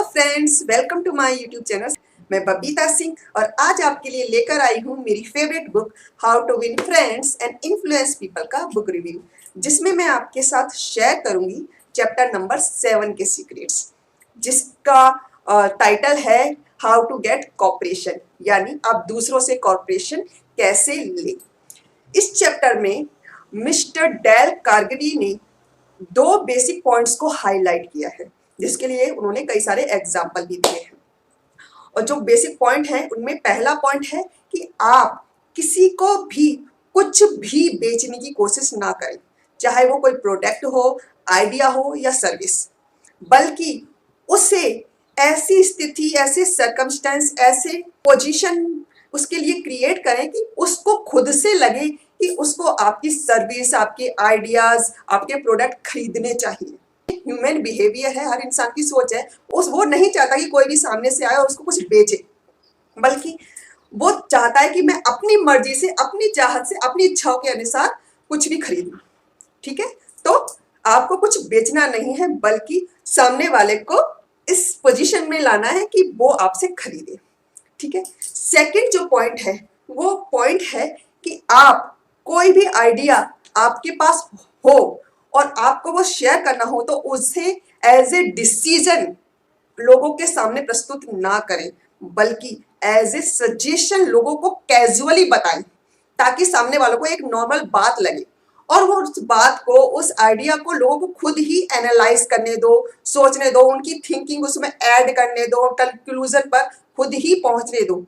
Hello friends, welcome to my YouTube channel. मैं बबीता सिंह और आज आपके लिए लेकर आई हूँ मेरी favourite book How to Win Friends and Influence People का बुक रिव्यू, जिसमें मैं आपके साथ शेयर करूंगी चैप्टर नंबर 7 के सीक्रेट्स, जिसका टाइटल है हाउ टू गेट कॉपरेशन, यानी आप दूसरों से कॉपरेशन कैसे लें। इस चैप्टर में मिस्टर डेल कार्नेगी ने दो बेसिक पॉइंट्स को हाईलाइट किया है, जिसके लिए उन्होंने कई सारे एग्जाम्पल भी दिए हैं। और जो बेसिक पॉइंट है उनमें पहला पॉइंट है कि आप किसी को भी कुछ भी बेचने की कोशिश ना करें, चाहे वो कोई प्रोडक्ट हो, आइडिया हो या सर्विस, बल्कि उसे ऐसी स्थिति, ऐसे सर्कमस्टेंस, ऐसे पोजीशन उसके लिए क्रिएट करें कि उसको खुद से लगे कि उसको आपकी सर्विस, आपके आइडियाज, आपके प्रोडक्ट खरीदने चाहिए। ह्यूमन बिहेवियर है, हर इंसान की सोच है, वो नहीं चाहता कि कोई भी सामने से आए और उसको कुछ बेचे, बल्कि वो चाहता है कि मैं अपनी मर्जी से, अपनी चाहत से, अपनी इच्छाओं के अनुसार कुछ भी खरीदूं। ठीक है, तो आपको कुछ बेचना नहीं है, बल्कि सामने वाले को इस पोजीशन में लाना है कि वो आपसे खरीदे। ठीक है, सेकंड जो पॉइंट है वो पॉइंट है कि आप कोई भी आइडिया आपके पास हो और आपको वो शेयर करना हो तो उसे एज ए डिसीजन लोगों के सामने प्रस्तुत ना करें, बल्कि एज ए सजेशन लोगों को कैजुअली बताएं, ताकि सामने वालों को एक नॉर्मल बात लगे और वो उस बात को, उस आइडिया को लोगों को खुद ही एनालाइज करने दो, सोचने दो, उनकी थिंकिंग उसमें ऐड करने दो, कंक्लूजन पर खुद ही पहुंचने दो।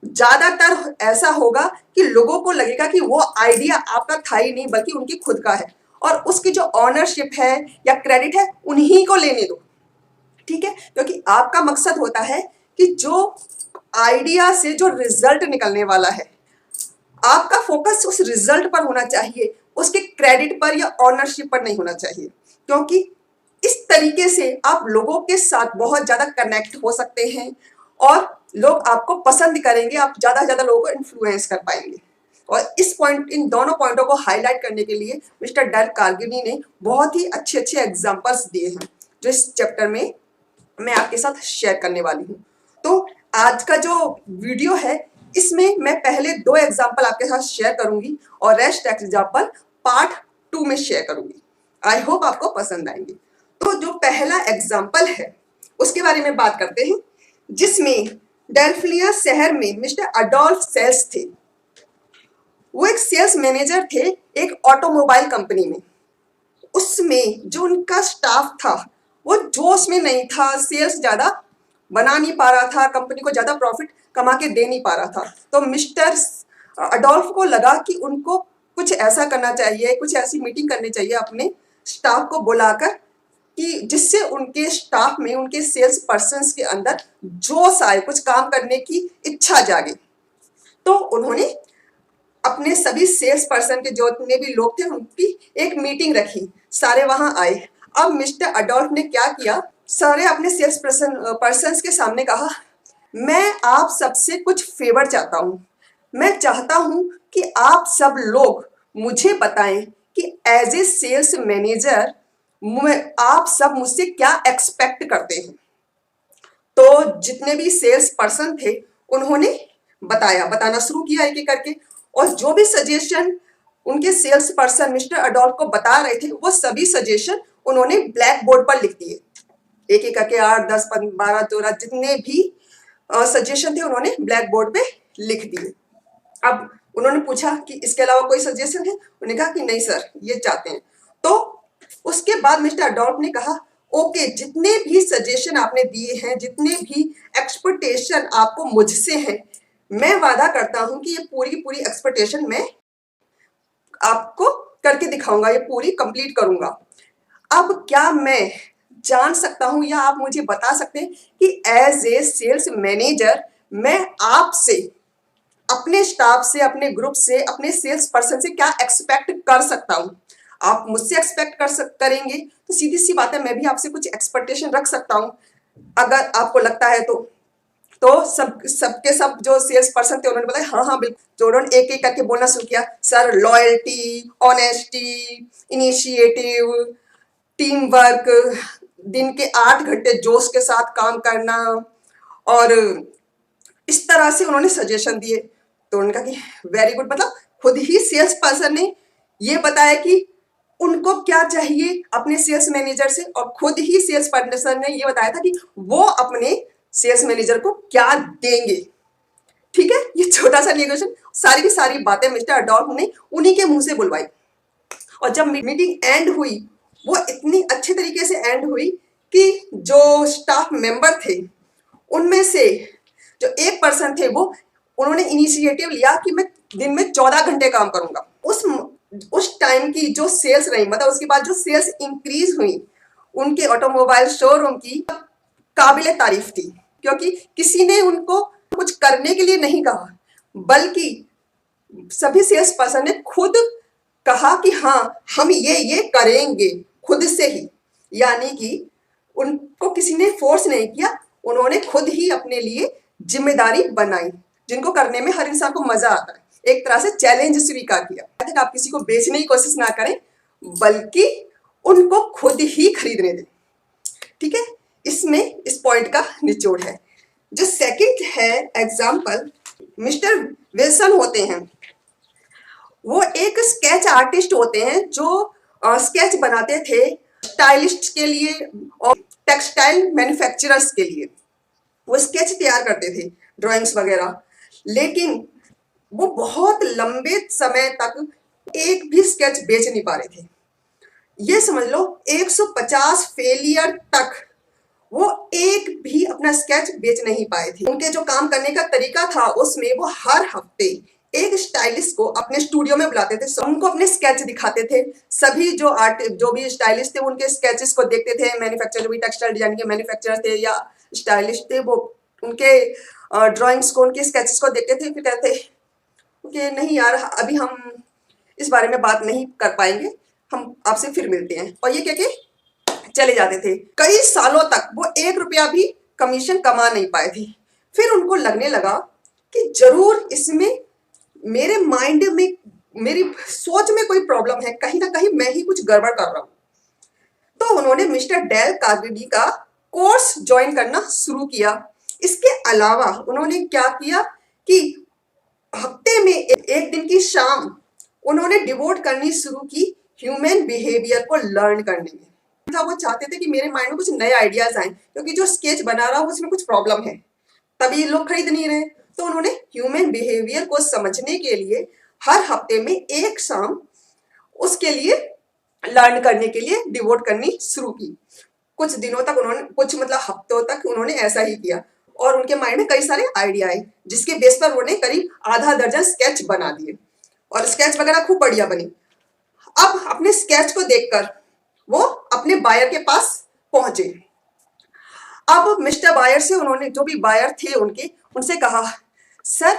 ज्यादातर ऐसा होगा कि लोगों को लगेगा कि वो आइडिया आपका था ही नहीं, बल्कि उनकी खुद का है और उसकी जो ऑनरशिप है या क्रेडिट है उन्हीं को लेने दो। ठीक है, क्योंकि आपका मकसद होता है कि जो आइडिया से जो रिजल्ट निकलने वाला है, आपका फोकस उस रिजल्ट पर होना चाहिए, उसके क्रेडिट पर या ऑनरशिप पर नहीं होना चाहिए, क्योंकि इस तरीके से आप लोगों के साथ बहुत ज्यादा कनेक्ट हो सकते हैं और लोग आपको पसंद करेंगे, आप ज्यादा से ज्यादा लोगों को इन्फ्लुएंस कर पाएंगे। और इन दोनों पॉइंटों को हाईलाइट करने के लिए मिस्टर डेल कार्नेगी ने बहुत ही अच्छे अच्छे एग्जांपल्स दिए हैं, जो इस चैप्टर में मैं आपके साथ शेयर करने वाली हूँ। तो आज का जो वीडियो है इसमें मैं पहले दो एग्जाम्पल आपके साथ शेयर करूंगी और रेस्ट एग्जाम्पल पार्ट 2 में शेयर करूंगी। आई होप आपको पसंद आएंगे। तो जो पहला एग्जाम्पल है उसके बारे में बात करते हैं, जिसमें डेल्फिया शहर में मिस्टर अडोल्फ सेल्स थे। वो एक सेल्स मैनेजर थे एक ऑटोमोबाइल कंपनी में। उसमें जो उनका स्टाफ था वो जोश में नहीं था, सेल्स ज्यादा बना नहीं पा रहा था, कंपनी को ज्यादा प्रॉफिट कमा के दे नहीं पा रहा था। तो मिस्टर अडोल्फ को लगा कि उनको कुछ ऐसा करना चाहिए, कुछ ऐसी मीटिंग करनी चाहिए अपने स्टाफ को बुलाकर कि जिससे उनके स्टाफ में, उनके सेल्स पर्सन्स के अंदर जोश आए, कुछ काम करने की इच्छा जागे। तो उन्होंने अपने सभी सेल्स पर्सन के जितने भी लोग थे उनकी एक मीटिंग रखी, सारे वहां आए। अब मिस्टर अडोल्फ ने क्या किया, सारे अपने सेल्स पर्सन्स के सामने कहा, मैं आप सबसे कुछ फेवर चाहता हूं। मैं चाहता हूं कि आप सब लोग मुझे बताएं कि एज ए सेल्स मैनेजर आप सब मुझसे क्या एक्सपेक्ट करते हैं। तो जितने भी सेल्स पर्सन थे उन्होंने बताना शुरू किया एक एक करके, और जो भी सजेशन उनके सेल्स पर्सन मिस्टर अडोल्फ को बता रहे थे वो सभी सजेशन उन्होंने ब्लैक बोर्ड पर लिख दिए। एक एक करके 8, 10, 12, 14 जितने भी सजेशन थे उन्होंने ब्लैक बोर्ड पे लिख दिए। अब उन्होंने पूछा कि इसके अलावा कोई सजेशन है, उन्होंने कहा कि नहीं सर, ये चाहते हैं। तो उसके बाद मिस्टर अडोल्फ ने कहा, ओके, जितने भी सजेशन आपने दिए हैं, जितने भी एक्सपेक्टेशन आपको मुझसे हैं, मैं वादा करता हूं कि ये पूरी पूरी एक्सपेक्टेशन मैं आपको करके दिखाऊंगा, ये पूरी कंप्लीट करूंगा। अब क्या मैं जान सकता हूं या आप मुझे बता सकते हैं कि एज ए सेल्स मैनेजर मैं आपसे, अपने स्टाफ से, अपने ग्रुप से, अपने सेल्स पर्सन से क्या एक्सपेक्ट कर सकता हूं? आप मुझसे एक्सपेक्ट करेंगे तो सीधी सी बात है, मैं भी आपसे कुछ एक्सपेक्टेशन रख सकता हूं, अगर आपको लगता है तो। सबके सब जो सेल्स पर्सन थे उन्होंने बताया हाँ हाँ बिल्कुल। तो उन्होंने एक एक करके बोलना शुरू किया, sir loyalty, honesty, initiative, team work, दिन के 8 घंटे जोश के साथ काम करना, और इस तरह से उन्होंने सजेशन दिए। तो उन्होंने कहा कि वेरी गुड, मतलब खुद ही सेल्स पर्सन ने ये बताया कि उनको क्या चाहिए अपने सेल्स मैनेजर से, और खुद ही सेल्स पर्सन ने ये बताया था कि वो अपने सेल्स मैनेजर को क्या देंगे। ठीक है, ये छोटा सा नेगोशिएशन, सारी की सारी बातें मिस्टर अडोल्फ ने उन्हीं के मुंह से बुलवाई। और जब मीटिंग एंड हुई, वो इतनी अच्छे तरीके से एंड हुई कि जो स्टाफ मेंबर थे उनमें से जो एक पर्सन थे, वो उन्होंने इनिशिएटिव लिया कि मैं दिन में 14 घंटे काम करूंगा। उस टाइम की जो सेल्स रही, मतलब उसके बाद जो सेल्स इंक्रीज हुई उनके ऑटोमोबाइल शोरूम की, काबिले तारीफ थी, क्योंकि किसी ने उनको कुछ करने के लिए नहीं कहा, बल्कि सभी सेल्स पर्सन ने खुद कहा कि हाँ हम ये करेंगे खुद से ही। यानी कि उनको किसी ने फोर्स नहीं किया, उन्होंने खुद ही अपने लिए जिम्मेदारी बनाई, जिनको करने में हर इंसान को मजा आता है। एक तरह से चैलेंज स्वीकार किया। आप किसी को बेचने की कोशिश ना करें, बल्कि उनको खुद ही खरीदने दें। ठीक है, इसमें इस पॉइंट का निचोड़ है। जो सेकंड है एग्जाम्पल, मिस्टर विल्सन होते हैं, वो एक स्केच आर्टिस्ट होते हैं जो स्केच बनाते थे स्टाइलिस्ट के लिए और टेक्सटाइल मैन्युफैक्चरर्स के लिए। वो स्केच तैयार करते थे, ड्राइंग्स वगैरह, लेकिन वो बहुत लंबे समय तक एक भी स्केच बेच नहीं पा रहे थे। ये समझ लो 150 फेलियर तक वो एक भी अपना स्केच बेच नहीं पाए थे। उनके जो काम करने का तरीका था, उसमें वो हर हफ्ते एक स्टाइलिस्ट को अपने स्टूडियो में बुलाते थे, उनको अपने स्केच दिखाते थे। सभी जो भी स्टाइलिस्ट थे उनके स्केचेस को देखते थे। मैन्युफैक्चर, जो भी टेक्सटाइल डिजाइन के मैन्युफैक्चरर थे या स्टाइलिस्ट थे, वो उनके ड्राइंग्स को, उनके स्केचेस को देखते थे, फिर कहते कि नहीं यार, अभी हम इस बारे में बात नहीं कर पाएंगे, हम आपसे फिर मिलते हैं। और ये कह के चले जाते थे। कई सालों तक वो 1 रुपया भी कमीशन कमा नहीं पाए थे। फिर उनको लगने लगा कि जरूर इसमें मेरे माइंड में, मेरी सोच में कोई प्रॉब्लम है, कहीं ना कहीं मैं ही कुछ गड़बड़ कर रहा हूं। तो उन्होंने मिस्टर डेल कार्नेगी का कोर्स ज्वाइन करना शुरू किया। इसके अलावा उन्होंने क्या किया कि हफ्ते में एक दिन की शाम उन्होंने डिवोट करनी शुरू की ह्यूमन बिहेवियर को लर्न करने में। वो चाहते थे कि मेरे माइंड में कुछ नए आइडियाज आए, क्योंकि जो स्केच बना रहा हूं उसमें कुछ प्रॉब्लम है, तभी लोग खरीद नहीं रहे। तो उन्होंने ह्यूमन बिहेवियर को समझने के लिए हर हफ्ते में एक शाम उसके लिए लर्न करने के लिए डिवोट करनी शुरू की। कुछ दिनों तक उन्होंने, कुछ मतलब हफ्तों तक उन्होंने ऐसा ही किया, और उनके माइंड में कई सारे आइडिया आए, जिसके बेस पर उन्होंने करीब आधा दर्जन स्केच बना दिए, और स्केच वगैरह खूब बढ़िया बनी। अब अपने स्केच को देखकर वो अपने बायर के पास पहुंचे। अब मिस्टर बायर से उन्होंने, जो भी बायर थे उनसे कहा, सर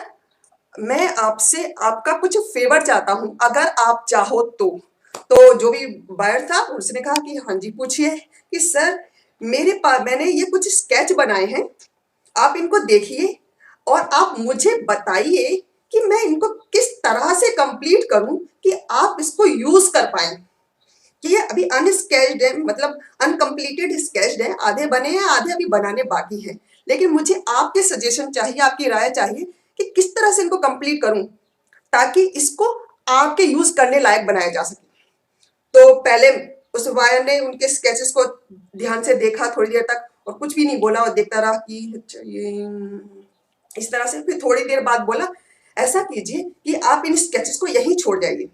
मैं आपसे आपका कुछ फेवर चाहता हूं, अगर आप चाहो तो जो भी बायर था उसने कहा कि हाँ जी पूछिए। कि सर मेरे पास, मैंने ये कुछ स्केच बनाए हैं, आप इनको देखिए और आप मुझे बताइए कि मैं इनको किस तरह से कंप्लीट करूं कि आप इसको यूज कर पाए। कि ये अभी अनस्केच्ड है, मतलब अनकम्प्लीटेड स्केच्ड है, आधे बने हैं, आधे अभी बनाने बाकी हैं, लेकिन मुझे आपके सजेशन चाहिए, आपकी राय चाहिए कि किस तरह से इनको कंप्लीट करूं ताकि इसको आपके यूज करने लायक बनाया जा सके। तो पहले उस वायर ने उनके स्केचेस को ध्यान से देखा थोड़ी देर तक, और कुछ भी नहीं बोला, और देखता रहा कि अच्छा ये इस तरह से। फिर थोड़ी देर बाद बोला, ऐसा कीजिए कि आप इन स्केचेस को यहीं छोड़ जाइए।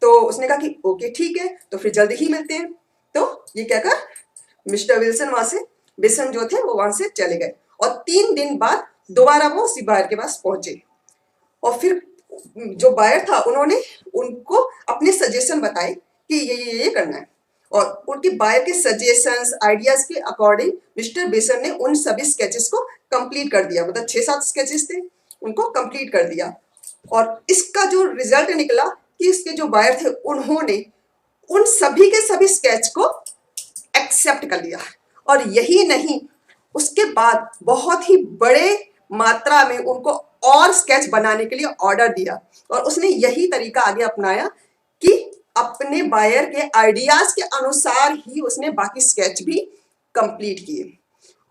तो उसने कहा कि ओके ठीक है, तो फिर जल्दी ही मिलते हैं। तो ये कहकर मिस्टर विल्सन वहां से, विल्सन जो थे वो वहां से चले गए, और 3 दिन बाद दोबारा वो उसी बायर के पास पहुंचे। और फिर जो बायर था उन्होंने उनको अपने सजेशन बताए कि ये करना है, और उनके बायर के सजेशंस, आइडियाज के अकॉर्डिंग मिस्टर विल्सन ने उन सभी स्केचेस को कंप्लीट कर दिया। मतलब 6-7 स्केचेस थे, उनको कंप्लीट कर दिया। और इसका जो रिजल्ट निकला कि इसके जो बायर थे उन्होंने उन सभी के सभी स्केच को एक्सेप्ट कर लिया। और यही नहीं, उसके बाद बहुत ही बड़े मात्रा में उनको और स्केच बनाने के लिए ऑर्डर दिया, और उसने यही तरीका आगे अपनाया कि अपने बायर के आइडियाज के अनुसार ही उसने बाकी स्केच भी कंप्लीट किए।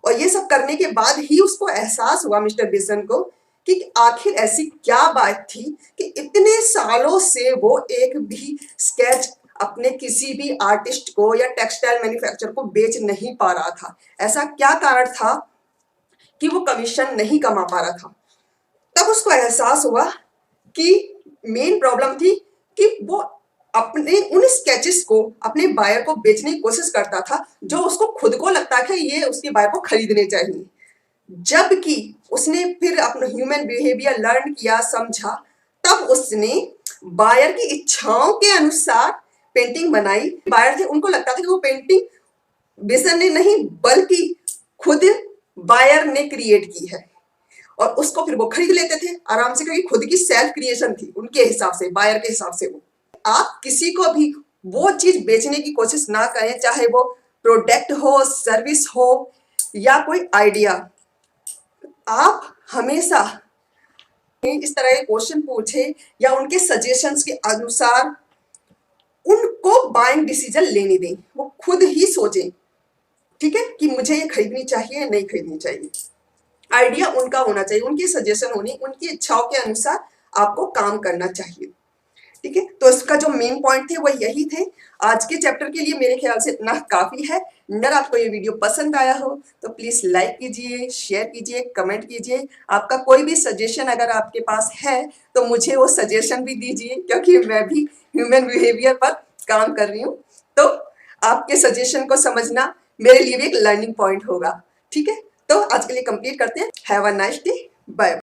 और ये सब करने के बाद ही उसको एहसास हुआ मिस्टर बिसन को कि आखिर ऐसी क्या बात थी कि इतने सालों से वो एक भी स्केच अपने किसी भी आर्टिस्ट को या टेक्सटाइल मैन्युफैक्चरर को बेच नहीं पा रहा था। ऐसा क्या कारण था कि वो कमीशन नहीं कमा पा रहा था। तब उसको एहसास हुआ कि मेन प्रॉब्लम थी कि वो अपने उन स्केचेस को अपने बायर को बेचने की कोशिश करता था जो उसको खुद को लगता है कि ये उसके बायर को खरीदने चाहिए। जबकि उसने फिर अपना ह्यूमन बिहेवियर लर्न किया, समझा, तब उसने बायर की इच्छाओं के अनुसार पेंटिंग बनाई। बायर थे, उनको लगता था कि वो पेंटिंग बिसन ने नहीं बल्कि खुद बायर ने क्रिएट की है, और उसको फिर वो खरीद लेते थे आराम से, क्योंकि खुद की सेल्फ क्रिएशन थी उनके हिसाब से, बायर के हिसाब से। वो आप किसी को भी वो चीज बेचने की कोशिश ना करें, चाहे वो प्रोडक्ट हो, सर्विस हो या कोई आइडिया। आप हमेशा इस तरह के क्वेश्चन पूछे या उनके सजेशंस के अनुसार उनको बाइंग डिसीजन लेने दें। वो खुद ही सोचें, ठीक है, कि मुझे ये खरीदनी चाहिए नहीं खरीदनी चाहिए। आइडिया उनका होना चाहिए, उनकी सजेशन होनी, उनकी इच्छाओं के अनुसार आपको काम करना चाहिए। ठीक है, तो इसका जो मेन पॉइंट थे वो यही थे। आज के चैप्टर के लिए मेरे ख्याल से इतना काफी है। अगर आपको ये वीडियो पसंद आया हो तो प्लीज लाइक कीजिए, शेयर कीजिए, कमेंट कीजिए। आपका कोई भी सजेशन अगर आपके पास है तो मुझे वो सजेशन भी दीजिए, क्योंकि मैं भी ह्यूमन बिहेवियर पर काम कर रही हूँ। तो आपके सजेशन को समझना मेरे लिए भी एक लर्निंग पॉइंट होगा। ठीक है, तो आज के लिए कंप्लीट करते हैं। Have a nice day, bye.